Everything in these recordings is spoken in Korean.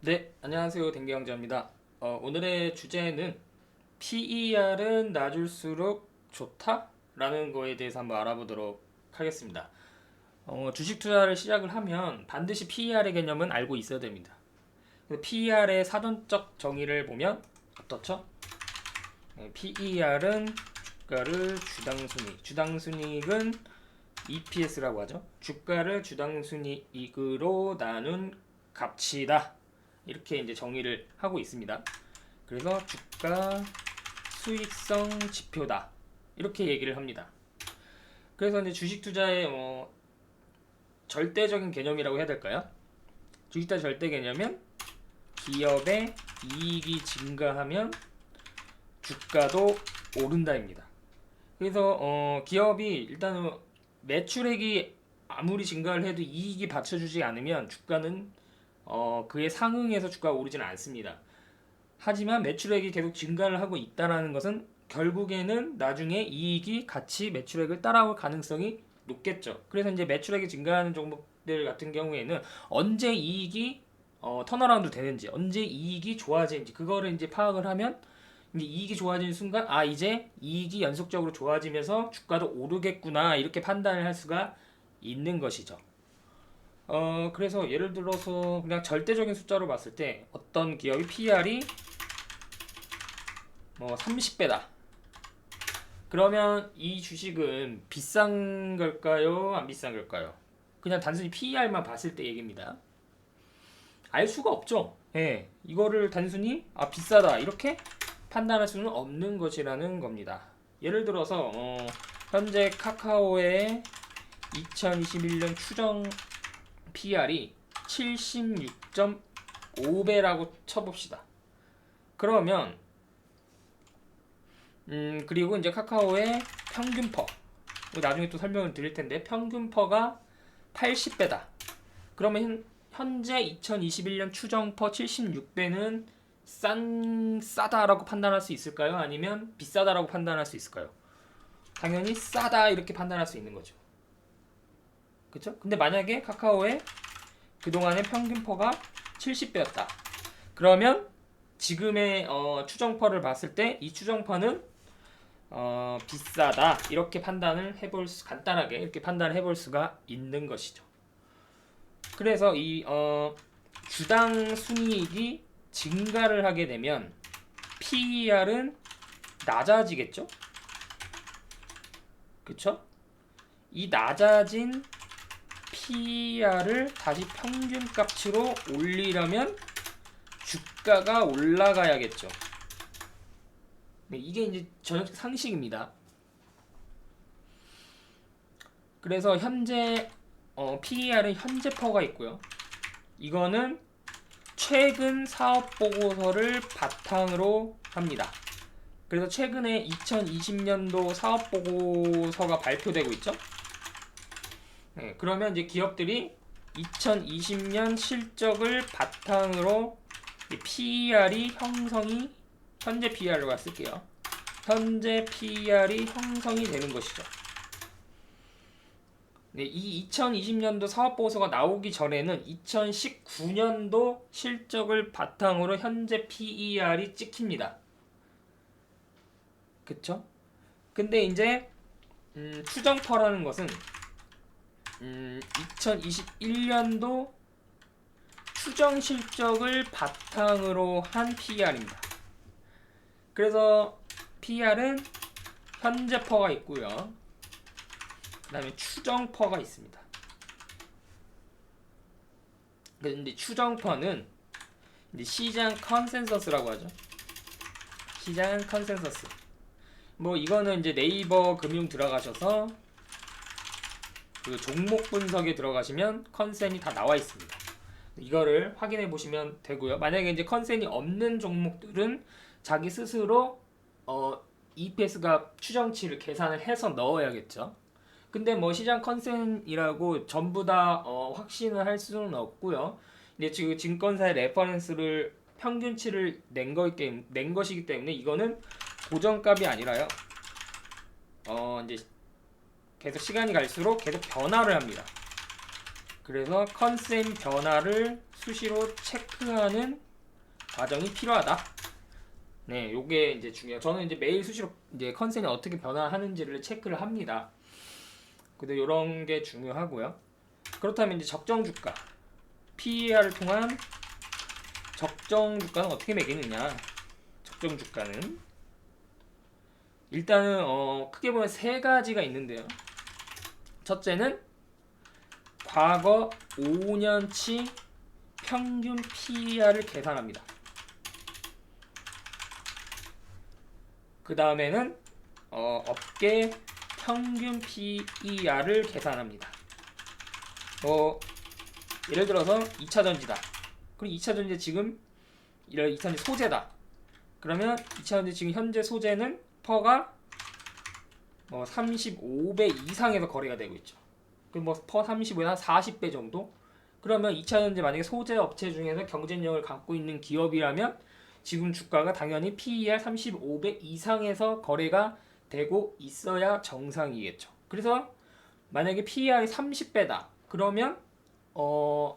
네, 안녕하세요. 댕기형제입니다. 오늘의 주제는 PER은 낮을수록 좋다? 라는 거에 대해서 한번 알아보도록 하겠습니다. 주식 투자를 시작을 하면 반드시 PER의 개념은 알고 있어야 됩니다. PER의 사전적 정의를 보면 어떻죠? PER은 주가를 주당순이익은 EPS라고 하죠. 주가를 주당순이익으로 나눈 값이다. 이렇게 이제 정의를 하고 있습니다. 그래서 주가 수익성 지표다. 이렇게 얘기를 합니다. 그래서 이제 주식 투자의 절대적인 개념이라고 해야 될까요? 주식 투자 절대 개념은 기업의 이익이 증가하면 주가도 오른다입니다. 그래서 기업이 일단은 매출액이 아무리 증가를 해도 이익이 받쳐주지 않으면 주가는 그에 상응해서 주가가 오르지는 않습니다. 하지만 매출액이 계속 증가를 하고 있다는 것은 결국에는 나중에 이익이 같이 매출액을 따라올 가능성이 높겠죠. 그래서 이제 매출액이 증가하는 종목들 같은 경우에는 언제 이익이 턴어라운드 되는지, 언제 이익이 좋아지는지 그거를 이제 파악을 하면 이제 이익이 좋아지는 순간 이제 이익이 연속적으로 좋아지면서 주가도 오르겠구나 이렇게 판단을 할 수가 있는 것이죠. 그래서 예를 들어서 그냥 절대적인 숫자로 봤을 때 어떤 기업이 PER이 30배다. 그러면 이 주식은 비싼 걸까요? 안 비싼 걸까요? 그냥 단순히 PER만 봤을 때 얘기입니다. 알 수가 없죠. 예, 이거를 단순히 비싸다 이렇게 판단할 수는 없는 것이라는 겁니다. 예를 들어서 현재 카카오의 2021년 추정 PER이 76.5배라고 쳐봅시다. 그러면 그리고 이제 카카오의 평균퍼 나중에 또 설명을 드릴 텐데 평균퍼가 80배다. 그러면 현재 2021년 추정퍼 76배는 싸다라고 판단할 수 있을까요? 아니면 비싸다라고 판단할 수 있을까요? 당연히 싸다 이렇게 판단할 수 있는 거죠. 그쵸? 근데 만약에 카카오의 그동안의 평균퍼가 70배였다. 그러면 지금의 추정퍼를 봤을 때 이 추정퍼는 비싸다 이렇게 간단하게 이렇게 판단을 해볼 수가 있는 것이죠. 그래서 이 주당 순이익이 증가를 하게 되면 PER은 낮아지겠죠? 그쵸? 이 낮아진 PER을 다시 평균값으로 올리려면 주가가 올라가야겠죠. 네, 이게 이제 전형적 상식입니다. 그래서 현재 PER은 현재퍼가 있고요. 이거는 최근 사업 보고서를 바탕으로 합니다. 그래서 최근에 2020년도 사업 보고서가 발표되고 있죠. 네, 그러면 이제 기업들이 2020년 실적을 바탕으로 PER이 현재 PER로 쓸게요. 현재 PER이 형성이 되는 것이죠. 네, 이 2020년도 사업보고서가 나오기 전에는 2019년도 실적을 바탕으로 현재 PER이 찍힙니다. 그쵸? 근데 이제 추정퍼라는 것은 2021년도 추정 실적을 바탕으로 한 PER입니다. 그래서 PER은 현재퍼가 있고요. 그 다음에 추정퍼가 있습니다. 근데 추정퍼는 이제 시장 컨센서스라고 하죠. 시장 컨센서스. 이거는 이제 네이버 금융 들어가셔서 그 종목 분석에 들어가시면 컨센이 다 나와 있습니다. 이거를 확인해 보시면 되고요. 만약에 이제 컨센이 없는 종목들은 자기 스스로 EPS가 추정치를 계산을 해서 넣어야겠죠. 근데 시장 컨센이라고 전부 다 확신을 할 수는 없고요. 근데 지금 증권사의 레퍼런스를 평균치를 낸 것이기 때문에 이거는 고정값이 아니라요. 이제 계속 시간이 갈수록 계속 변화를 합니다. 그래서 컨센 변화를 수시로 체크하는 과정이 필요하다. 네, 요게 이제 중요해요. 저는 이제 매일 수시로 이제 컨센이 어떻게 변화하는지를 체크를 합니다. 근데 요런 게 중요하고요. 그렇다면 이제 적정 주가 PER을 통한 적정 주가는 어떻게 매기느냐? 적정 주가는 일단은 크게 보면 세 가지가 있는데요. 첫째는 과거 5년치 평균 PER을 계산합니다. 그 다음에는 업계 평균 PER을 계산합니다. 예를 들어서 2차전지다. 그리고 2차전지 지금 이런 2차전지 소재다. 그러면 2차전지 지금 현재 소재는 퍼가 35배 이상에서 거래가 되고 있죠. 그럼 퍼 35배 한 40배 정도? 그러면 2차전지 만약에 소재 업체 중에서 경쟁력을 갖고 있는 기업이라면 지금 주가가 당연히 PER 35배 이상에서 거래가 되고 있어야 정상이겠죠. 그래서 만약에 PER이 30배다. 그러면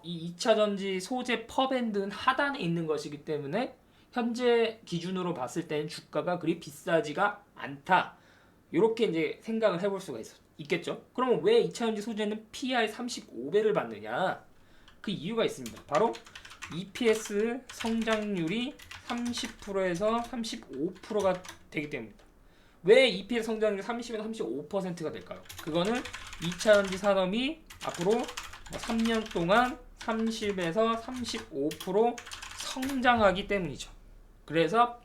이 2차전지 소재 퍼밴드는 하단에 있는 것이기 때문에 현재 기준으로 봤을 때는 주가가 그리 비싸지가 않다. 이렇게 이제 생각을 해볼 수가 있겠죠. 그러면 왜 2차전지 소재는 PER 35배를 받느냐? 그 이유가 있습니다. 바로 EPS 성장률이 30%에서 35%가 되기 때문입니다. 왜 EPS 성장률이 30에서 35%가 될까요? 그거는 2차전지 산업이 앞으로 3년 동안 30에서 35% 성장하기 때문이죠. 그래서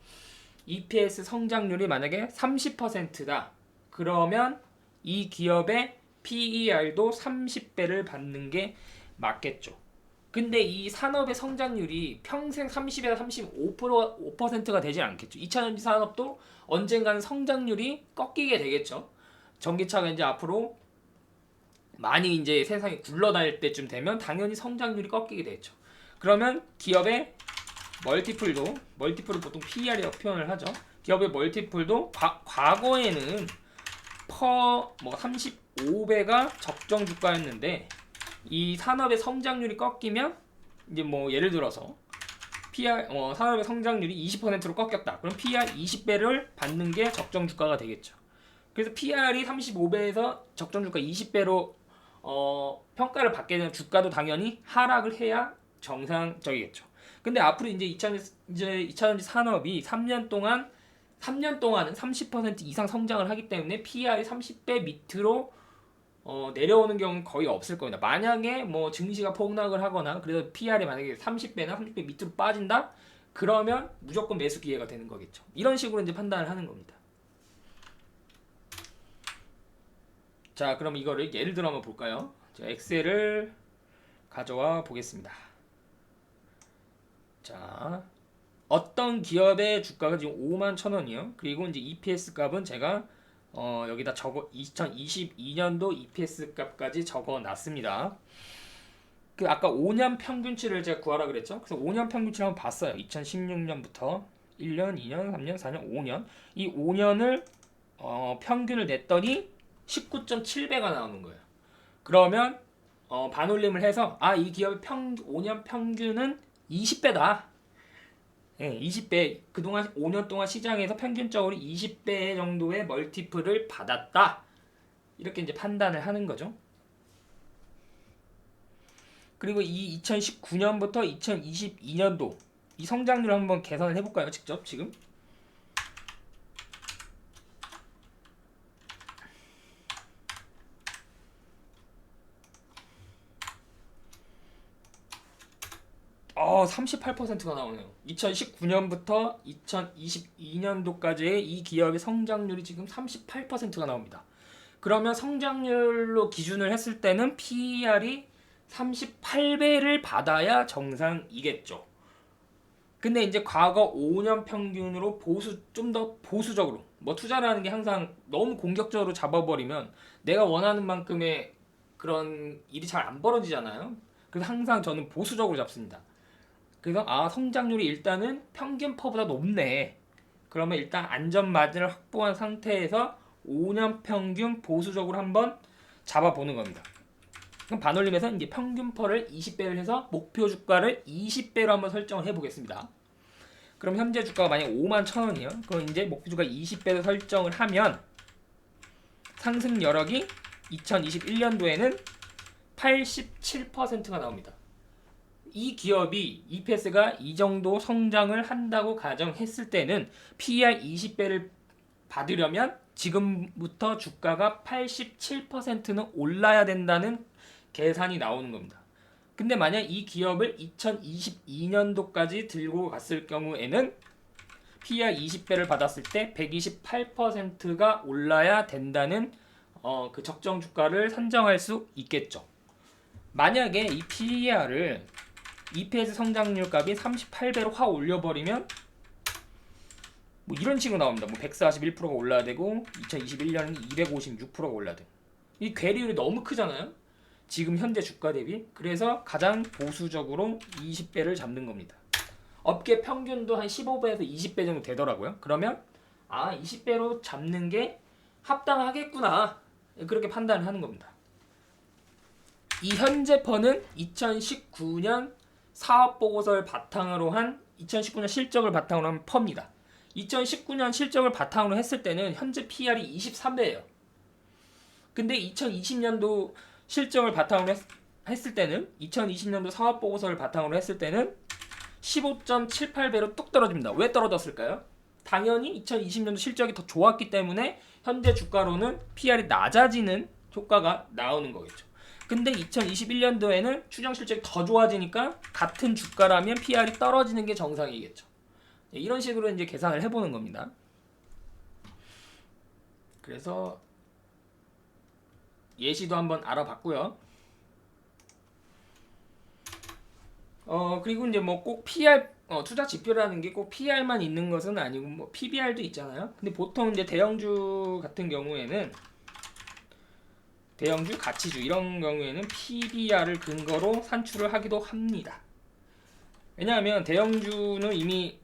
EPS 성장률이 만약에 30%다. 그러면 이 기업의 PER도 30배를 받는 게 맞겠죠. 근데 이 산업의 성장률이 평생 30에서 35%가 되지 않겠죠. 2차전지 산업도 언젠가는 성장률이 꺾이게 되겠죠. 전기차가 이제 앞으로 많이 이제 세상이 굴러다닐 때쯤 되면 당연히 성장률이 꺾이게 되겠죠. 그러면 기업의 멀티플을 보통 PER이라고 표현을 하죠. 기업의 멀티플도 과거에는 퍼 35배가 적정 주가였는데 이 산업의 성장률이 꺾이면 이제 예를 들어서 산업의 성장률이 20%로 꺾였다. 그럼 PER 20배를 받는 게 적정 주가가 되겠죠. 그래서 PER이 35배에서 적정 주가 20배로 평가를 받게 되면 주가도 당연히 하락을 해야 정상적이겠죠. 근데 앞으로 이제 2차전지 산업이 3년 동안은 30% 이상 성장을 하기 때문에 PER이 30배 밑으로 내려오는 경우는 거의 없을 겁니다. 만약에 증시가 폭락을 하거나 그래서 PER이 만약에 30배나 30배 밑으로 빠진다? 그러면 무조건 매수 기회가 되는 거겠죠. 이런 식으로 이제 판단을 하는 겁니다. 자, 그럼 이거를 예를 들어 한번 볼까요? 제가 엑셀을 가져와 보겠습니다. 자, 어떤 기업의 주가가 지금 51,000원이요. 그리고 이제 EPS 값은 제가 여기다 2022년도 EPS 값까지 적어 놨습니다. 그 아까 5년 평균치를 제가 구하라 그랬죠. 그래서 5년 평균치를 한번 봤어요. 2016년부터 1년, 2년, 3년, 4년, 5년. 이 5년을 평균을 냈더니 19.7배가 나오는 거예요. 그러면 반올림을 해서 이 기업의 5년 평균은 20배다. 네, 20배. 그동안 5년 동안 시장에서 평균적으로 20배 정도의 멀티플을 받았다. 이렇게 이제 판단을 하는 거죠. 그리고 이 2019년부터 2022년도 이 성장률을 한번 계산을 해볼까요? 직접 지금. 어, 38%가 나오네요. 2019년부터 2022년도까지의 이 기업의 성장률이 지금 38%가 나옵니다. 그러면 성장률로 기준을 했을 때는 PER이 38배를 받아야 정상이겠죠. 근데 이제 과거 5년 평균으로 좀 더 보수적으로 투자를 하는 게 항상 너무 공격적으로 잡아버리면 내가 원하는 만큼의 그런 일이 잘 안 벌어지잖아요. 그래서 항상 저는 보수적으로 잡습니다. 그래서 성장률이 일단은 평균 퍼보다 높네. 그러면 일단 안전 마진을 확보한 상태에서 5년 평균 보수적으로 한번 잡아보는 겁니다. 그럼 반올림에서 이제 평균퍼를 20배를 해서 목표 주가를 20배로 한번 설정을 해보겠습니다. 그럼 현재 주가가 만약 51,000원이에요. 그럼 이제 목표 주가 20배로 설정을 하면 상승 여력이 2021년도에는 87%가 나옵니다. 이 기업이 EPS가 이 정도 성장을 한다고 가정했을 때는 PER 20배를 받으려면 지금부터 주가가 87%는 올라야 된다는 계산이 나오는 겁니다. 근데 만약 이 기업을 2022년도까지 들고 갔을 경우에는 PER 20배를 받았을 때 128%가 올라야 된다는 그 적정 주가를 산정할 수 있겠죠. 만약에 이 PER을 EPS 성장률 값이 38배로 확 올려버리면 뭐 이런 식으로 나옵니다. 뭐 141%가 올라야 되고 2021년은 256%가 올라야 되고 이 괴리율이 너무 크잖아요. 지금 현재 주가 대비. 그래서 가장 보수적으로 20배를 잡는 겁니다. 업계 평균도 한 15배에서 20배 정도 되더라고요. 그러면 20배로 잡는 게 합당하겠구나. 그렇게 판단을 하는 겁니다. 이 현재 퍼는 2019년 사업보고서를 바탕으로 한 2019년 실적을 바탕으로 한 퍼입니다. 2019년 실적을 바탕으로 했을 때는 현재 PER이 23배예요. 근데 2020년도 실적을 바탕으로 했을 때는 2020년도 사업보고서를 바탕으로 했을 때는 15.78배로 뚝 떨어집니다. 왜 떨어졌을까요? 당연히 2020년도 실적이 더 좋았기 때문에 현재 주가로는 PER이 낮아지는 효과가 나오는 거겠죠. 근데 2021년도에는 추정 실적이 더 좋아지니까 같은 주가라면 PER이 떨어지는 게 정상이겠죠. 이런 식으로 이제 계산을 해보는 겁니다. 그래서 예시도 한번 알아봤고요. 그리고 이제 뭐 꼭 PER 투자 지표라는 게 꼭 PER만 있는 것은 아니고 뭐 PBR도 있잖아요. 근데 보통 이제 대형주 같은 경우에는 대형주, 가치주 이런 경우에는 PBR을 근거로 산출을 하기도 합니다. 왜냐하면 대형주는 이미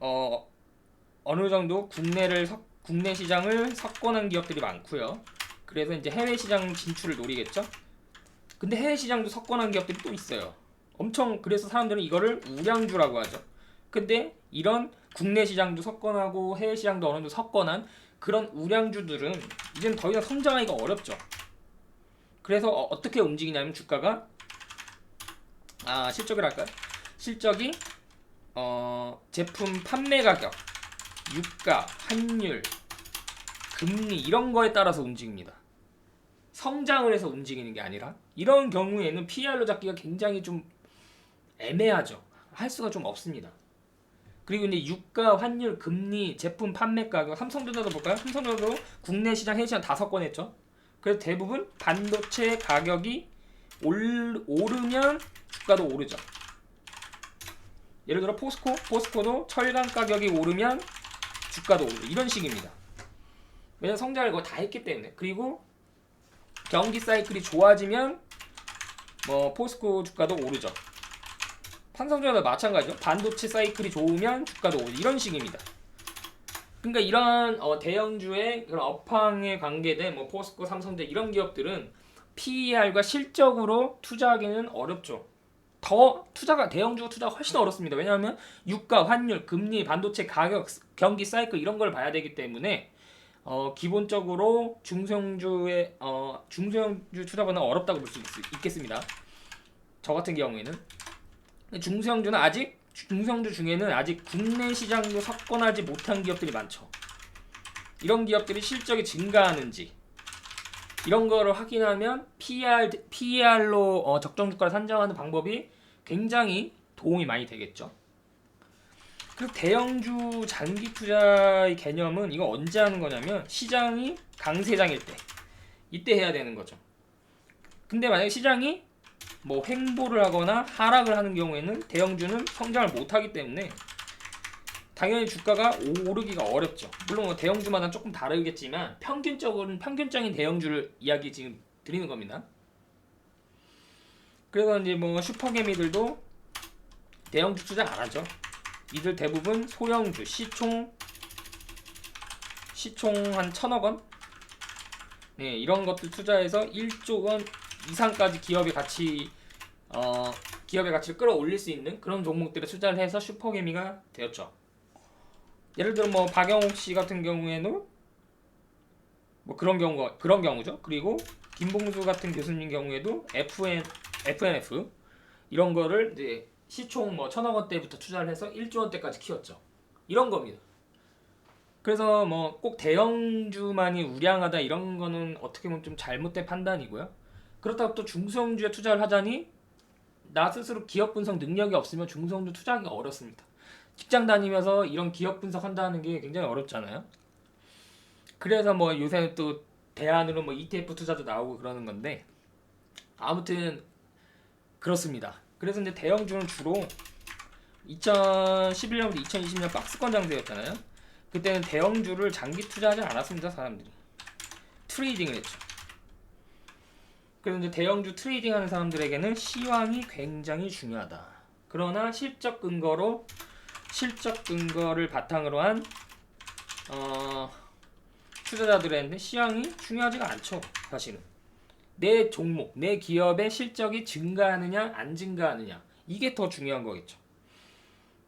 어느 정도 국내 시장을 석권한 기업들이 많고요. 그래서 이제 해외 시장 진출을 노리겠죠. 근데 해외 시장도 석권한 기업들이 또 있어요. 엄청 그래서 사람들은 이거를 우량주라고 하죠. 근데 이런 국내 시장도 석권하고 해외 시장도 어느 정도 석권한 그런 우량주들은 이제는 더 이상 성장하기가 어렵죠. 그래서 어떻게 움직이냐면 주가가 실적을 할까요? 실적이 제품 판매 가격, 유가, 환율, 금리 이런 거에 따라서 움직입니다. 성장을 해서 움직이는 게 아니라 이런 경우에는 PER로 잡기가 굉장히 좀 애매하죠. 할 수가 좀 없습니다. 그리고 이제 유가, 환율, 금리, 제품 판매 가격, 삼성전자도 볼까요? 삼성전자도 국내 시장, 해외 시장 다 석권했죠. 그래서 대부분 반도체 가격이 오르면 주가도 오르죠. 예를 들어 포스코도 철강 가격이 오르면 주가도 오르죠. 이런 식입니다. 왜냐면 성장을 거의 다 했기 때문에. 그리고 경기 사이클이 좋아지면 뭐 포스코 주가도 오르죠. 삼성전자도 마찬가지죠. 반도체 사이클이 좋으면 주가도 오르죠. 이런 식입니다. 그러니까 이러한 대형주의 그런 업황에 관계된 뭐 포스코, 삼성전자 이런 기업들은 PER과 실적으로 투자하기는 어렵죠. 대형주 투자가 훨씬 어렵습니다. 왜냐하면 유가, 환율, 금리, 반도체 가격, 경기 사이클 이런 걸 봐야 되기 때문에 기본적으로 중소형주 투자보다는 어렵다고 볼 수 있겠습니다. 저 같은 경우에는 중소형주 중에는 아직 국내 시장도 석권하지 못한 기업들이 많죠. 이런 기업들이 실적이 증가하는지 이런 거를 확인하면 PER로 적정 주가를 산정하는 방법이 굉장히 도움이 많이 되겠죠. 그리고 대형주 장기 투자의 개념은 이거 언제 하는 거냐면 시장이 강세장일 때 이때 해야 되는 거죠. 근데 만약에 시장이 뭐 횡보를 하거나 하락을 하는 경우에는 대형주는 성장을 못하기 때문에 당연히 주가가 오르기가 어렵죠. 물론 뭐 대형주마다 조금 다르겠지만 평균적인 대형주를 이야기 지금 드리는 겁니다. 그래서 이제 뭐 슈퍼개미들도 대형주 투자 안 하죠. 이들 대부분 소형주 시총 한 1,000억 원? 네, 이런 것들 투자해서 1조 원 이상까지 기업의 가치를 끌어올릴 수 있는 그런 종목들에 투자를 해서 슈퍼개미가 되었죠. 예를 들어 뭐 박영욱 씨 같은 경우에는 뭐 그런 경우죠. 그리고 김봉수 같은 교수님 경우에도 FNF 이런 거를 이제 시총 뭐 1,000억 원대부터 투자를 해서 1조 원대까지 키웠죠. 이런 겁니다. 그래서 뭐 꼭 대형주만이 우량하다 이런 거는 어떻게 보면 좀 잘못된 판단이고요. 그렇다고 또 중소형주에 투자를 하자니 나 스스로 기업 분석 능력이 없으면 중소형주 투자하기가 어렵습니다. 직장 다니면서 이런 기업 분석한다는 게 굉장히 어렵잖아요. 그래서 뭐 요새는 또 대안으로 뭐 ETF 투자도 나오고 그러는 건데 아무튼 그렇습니다. 그래서 이제 대형주는 주로 2011년부터 2020년 박스권 장세였잖아요. 그때는 대형주를 장기 투자하지 않았습니다. 사람들이 트레이딩을 했죠. 그래서 이제 대형주 트레이딩 하는 사람들에게는 시황이 굉장히 중요하다. 그러나 실적 근거를 바탕으로 한 투자자들한테 시황이 중요하지가 않죠. 사실은 내 종목, 내 기업의 실적이 증가하느냐 안 증가하느냐 이게 더 중요한 거겠죠.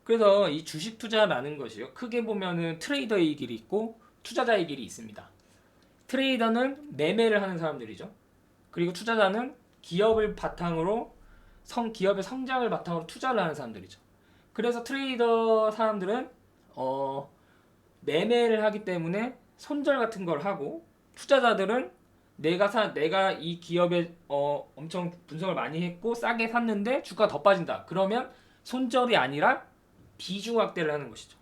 그래서 이 주식 투자라는 것이요, 크게 보면은 트레이더의 길이 있고 투자자의 길이 있습니다. 트레이더는 매매를 하는 사람들이죠. 그리고 투자자는 기업을 바탕으로 기업의 성장을 바탕으로 투자를 하는 사람들이죠. 그래서 트레이더 사람들은 매매를 하기 때문에 손절 같은 걸 하고, 투자자들은 내가 이 기업에 엄청 분석을 많이 했고 싸게 샀는데 주가가 더 빠진다. 그러면 손절이 아니라 비중 확대를 하는 것이죠.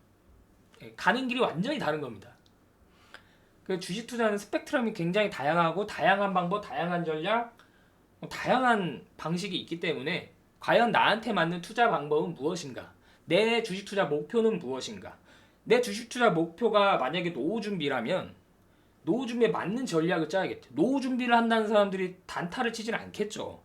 가는 길이 완전히 다른 겁니다. 그 주식 투자는 스펙트럼이 굉장히 다양하고 다양한 방법, 다양한 전략, 다양한 방식이 있기 때문에 과연 나한테 맞는 투자 방법은 무엇인가? 내 주식 투자 목표는 무엇인가? 내 주식 투자 목표가 만약에 노후 준비라면 노후 준비에 맞는 전략을 짜야겠죠. 노후 준비를 한다는 사람들이 단타를 치지는 않겠죠.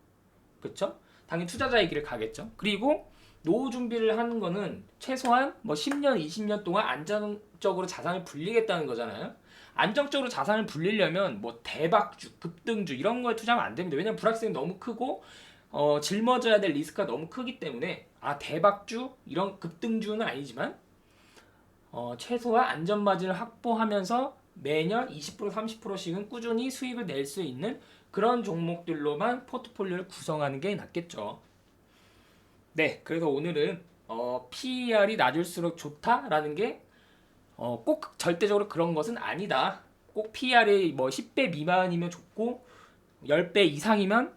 그렇죠? 당연히 투자자의 길을 가겠죠. 그리고 노후 준비를 하는 거는 최소한 뭐 10년, 20년 동안 안정적으로 자산을 불리겠다는 거잖아요. 안정적으로 자산을 불리려면 뭐 대박주, 급등주 이런 거에 투자하면 안 됩니다. 왜냐면 불확실성이 너무 크고 짊어져야 될 리스크가 너무 크기 때문에 대박주 이런 급등주는 아니지만 최소한 안전 마진을 확보하면서 매년 20% 30%씩은 꾸준히 수익을 낼 수 있는 그런 종목들로만 포트폴리오를 구성하는 게 낫겠죠. 네, 그래서 오늘은 PER이 낮을수록 좋다라는 게 꼭 절대적으로 그런 것은 아니다. 꼭 PER이 뭐 10배 미만이면 좋고 10배 이상이면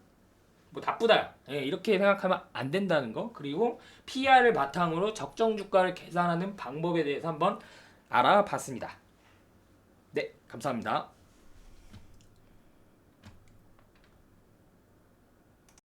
뭐 나쁘다. 이렇게 생각하면 안 된다는 거. 그리고 PER을 바탕으로 적정 주가를 계산하는 방법에 대해서 한번 알아봤습니다. 네, 감사합니다.